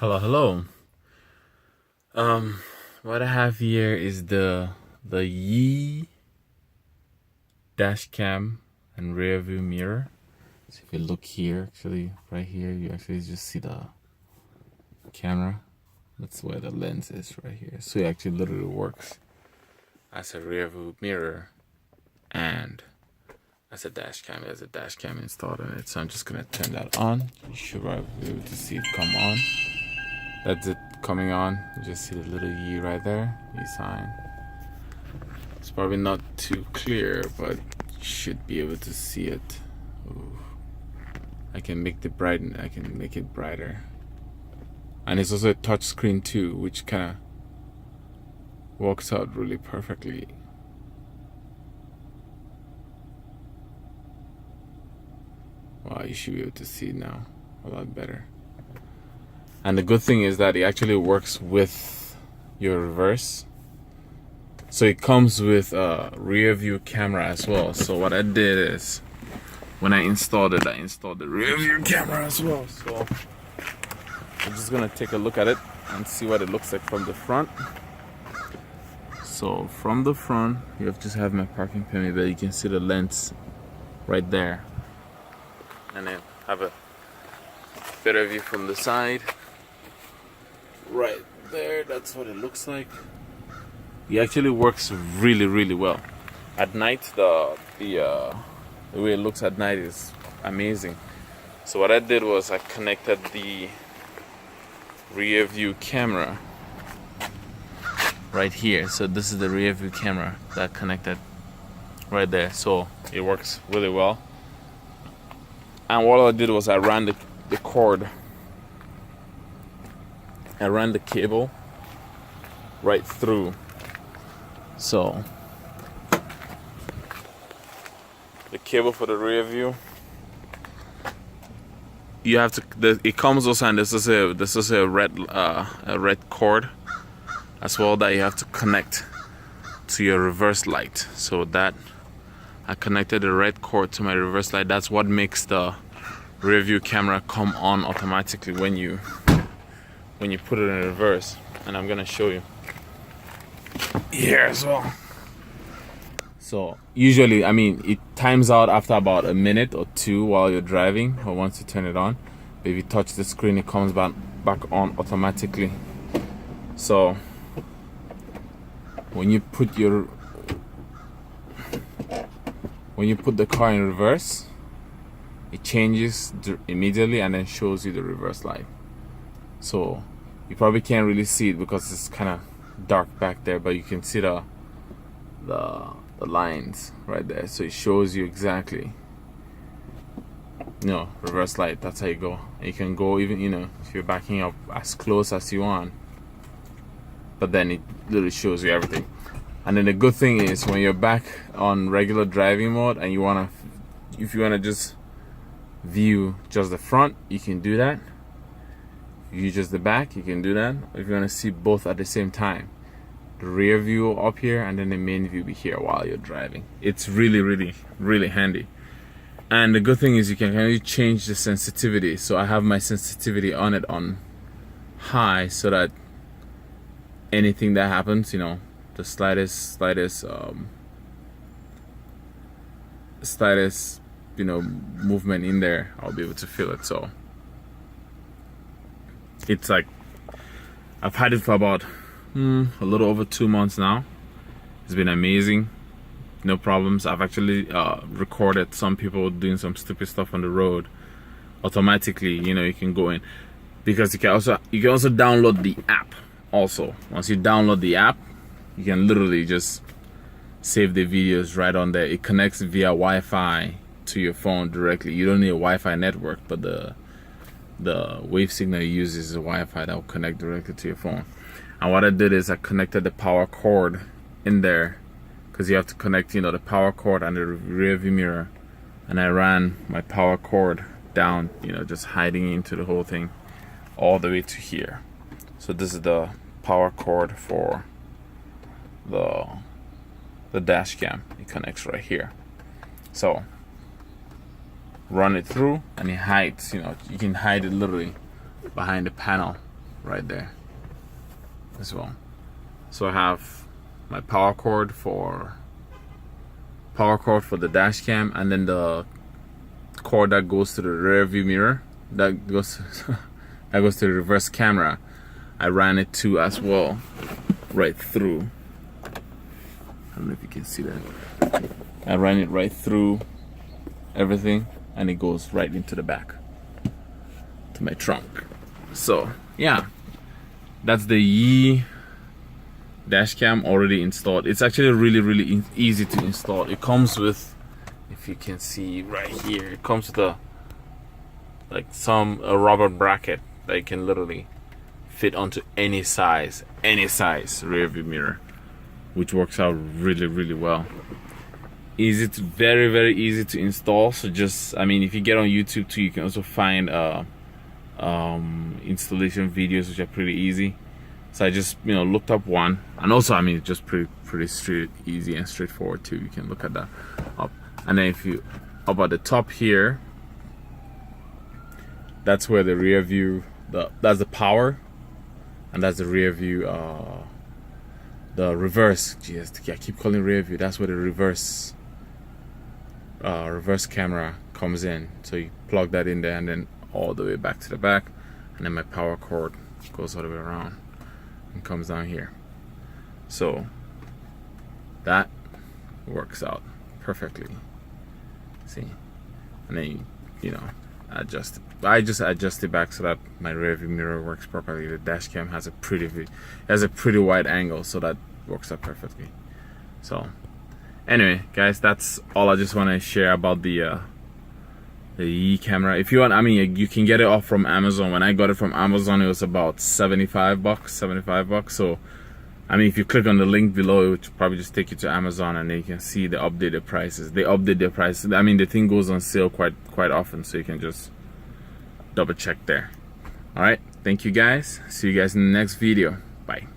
Hello. What I have here is the Yi dash cam and rear view mirror. So if you look here, actually right here, you actually just see the camera. That's where the lens is right here. So it actually literally works as a rear view mirror and as a dash cam. There's a dash cam installed on it. So I'm just gonna turn that on. You should be able to see it come on. That's it coming on. You just see the little Yi right there, Yi sign. It's probably not too clear, but you should be able to see it. Ooh. I can make it brighter. And it's also a touch screen too, which kind of works out really perfectly. Wow, you should be able to see it now a lot better. And the good thing is that it actually works with your reverse. So it comes with a rear view camera as well. So what I did is, when I installed it, I installed the rear view camera as well. So I'm just gonna take a look at it and see what it looks like from the front. So from the front, you just have my parking permit, but you can see the lens right there. And then have a better view from the side. Right there, that's what it looks like. It actually works really well. At night, the way it looks at night is amazing. So what I did was I connected the rear view camera right here. So this is the rear view camera that connected right there. So it works really well. And what I did was I ran the cord. I ran the cable right through. So the cable for the rear view, you have to. It comes also, and this is a red cord as well that you have to connect to your reverse light. So that I connected the red cord to my reverse light. That's what makes the rear view camera come on automatically when you put it in reverse. And I'm gonna show you here as well. So usually, I mean, it times out after about a minute or two while you're driving, or once you turn it on. But if you touch the screen, it comes back on automatically. So when you put the car in reverse, it changes immediately and then shows you the reverse light. So you probably can't really see it because it's kind of dark back there, but you can see the lines right there. So it shows you exactly, reverse light. That's how you go. And you can go even, if you're backing up as close as you want, but then it literally shows you everything. And then the good thing is, when you're back on regular driving mode and if you wanna just view just the front, you can do that. View just the back, you can do that. If you want to see both at the same time, the rear view up here and then the main view be here while you're driving. It's really handy. And the good thing is you can really change the sensitivity. So I have my sensitivity on it on high, so that anything that happens, the slightest movement in there, I'll be able to feel it. So it's like, I've had it for about a little over 2 months now. It's been amazing, no problems. I've actually recorded some people doing some stupid stuff on the road automatically. You can go in, because you can also download the app. Also, once you download the app, you can literally just save the videos right on there. It connects via Wi-Fi to your phone directly. You don't need a Wi-Fi network, but the wave signal you use is a Wi-Fi that will connect directly to your phone. And what I did is I connected the power cord in there, because you have to connect, the power cord and the rear view mirror. And I ran my power cord down, just hiding into the whole thing all the way to here. So this is the power cord for the dash cam. It connects right here. So run it through, and it hides. You can hide it literally behind the panel right there as well. So I have my power cord for the dash cam, and then the cord that goes to the rear view mirror, that goes to the reverse camera. I ran it too as well, right through. I don't know if you can see that. I ran it right through everything, and it goes right into the back to my trunk. So yeah, that's the Yi dash cam already installed. It's actually really easy to install. It comes with, if you can see right here, it comes with a rubber bracket that you can literally fit onto any size rear view mirror, which works out really well. Very easy to install. So just, I mean, if you get on YouTube too, you can also find installation videos which are pretty easy. So I just, you know, looked up one, and also, I mean, it's just pretty straight, easy and straightforward too. You can look at that up, and then if you up at the top here, that's where the rear view, that's the power, and that's the rear view, the reverse. Geez, I keep calling rear view. That's where the reverse camera comes in. So you plug that in there, and then all the way back to the back, and then my power cord goes all the way around and comes down here. So that works out perfectly. See, and then you know, adjust it. I just adjust it back so that my rear view mirror works properly. The dash cam has a pretty wide angle, so that works out perfectly. So anyway, guys, that's all I just want to share about the Yi camera. If you want, I mean, you can get it off from Amazon. When I got it from Amazon, it was about $75. So I mean, if you click on the link below, it would probably just take you to Amazon, and then you can see the updated prices. They update their prices. I mean, the thing goes on sale quite often, so you can just double check there. All right, thank you guys. See you guys in the next video. Bye.